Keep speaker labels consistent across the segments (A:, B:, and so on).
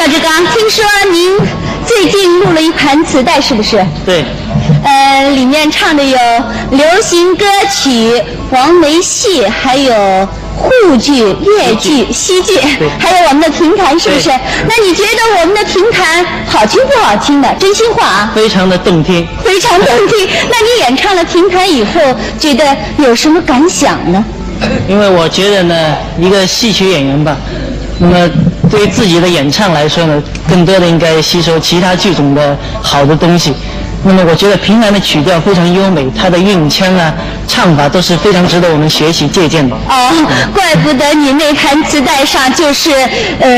A: 赵志刚，听说您最近录了一盘磁带，是不是？
B: 对。
A: 里面唱的有流行歌曲、黄梅戏，还有沪剧、粤剧、西剧，还有我们的评弹，是不是？那你觉得我们的评弹好听不好听的？真心话啊。
B: 非常的动听。
A: 非常动听。那你演唱了评弹以后，觉得有什么感想呢？
B: 因为我觉得呢，一个戏曲演员吧，那么对于自己的演唱来说呢，更多的应该吸收其他剧种的好的东西。那么我觉得评弹的曲调非常优美，它的韵腔啊、唱法都是非常值得我们学习借鉴的。
A: 哦，怪不得你那盘磁带上就是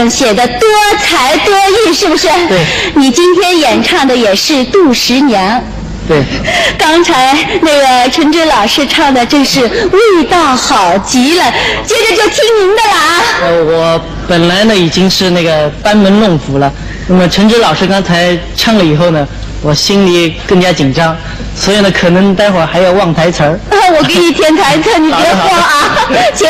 A: 写的多才多艺，是不是？
B: 对。
A: 你今天演唱的也是杜十娘。
B: 对。
A: 刚才那个陈真老师唱的真是味道好极了，接着就听您的了啊。
B: 我本来呢已经是那个班门弄斧了，那么陈真老师刚才唱了以后呢，我心里更加紧张，所以呢，可能待会儿还要忘台词儿。
A: 我给你填台词，你别慌啊，请。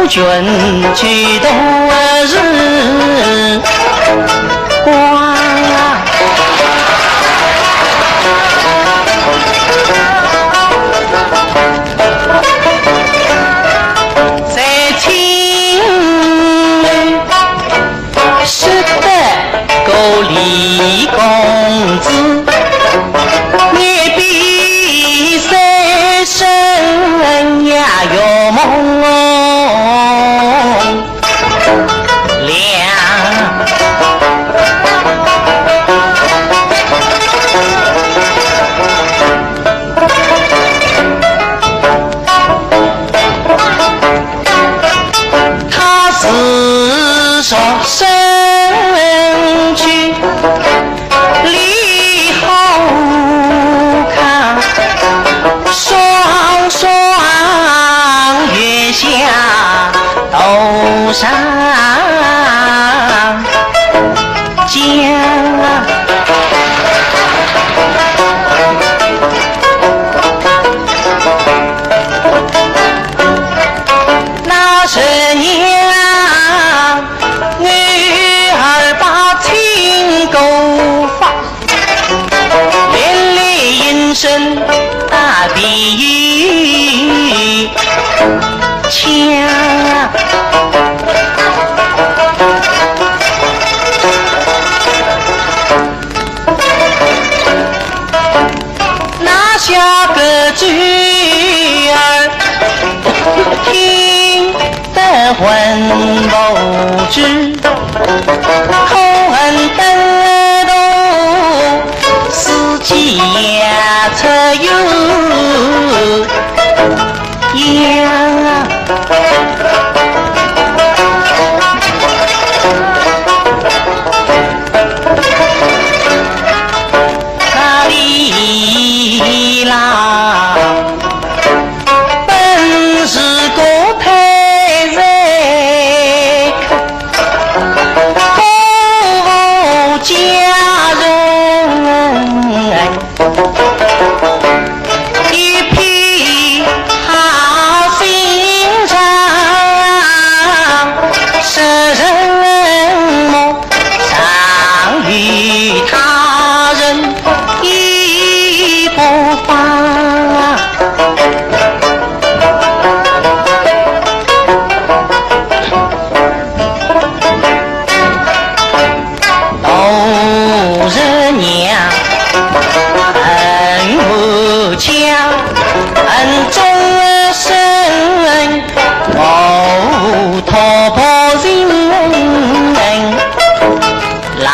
B: 君去多日光，在青识得够李公子，你比谁生呀有梦上江，那是娘女儿把情勾发，连累阴身大比枪。下个句儿听得魂不知，口恨得动，司机呀车有哪里啦？本是个配人，不家人，一匹好心肠，使人梦常与他人一不放。老人娘恨无疆，恨终身无托薄人郎。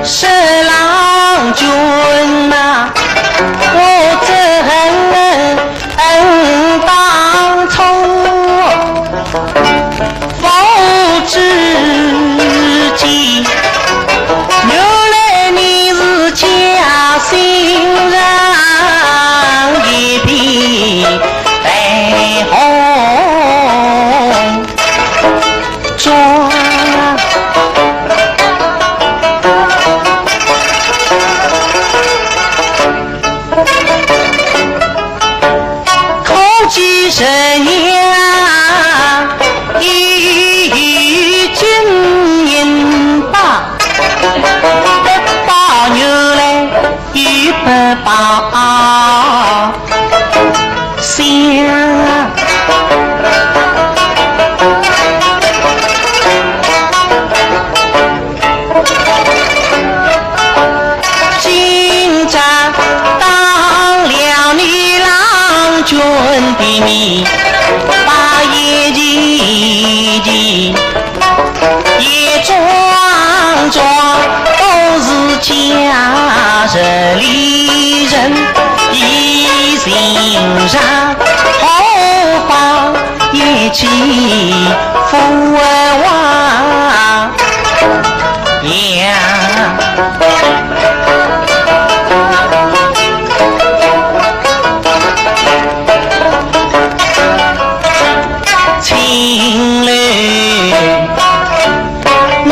B: 是郎君呐，我怎当初不知己，原来你是假心人，一匹白红妆。口技神呀，一金银把，把牛来一百把香。今朝当了你郎君的你，把一件也装装都是家人里人，一心上后方一起福旺呀。情侣女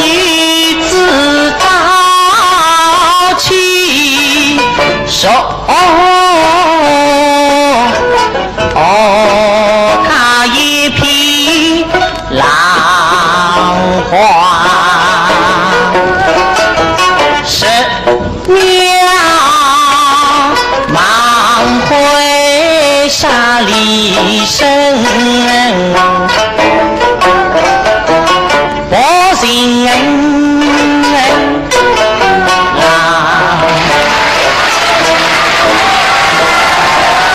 B: 子淘气手，她一匹浪花，是娘忙回沙里生。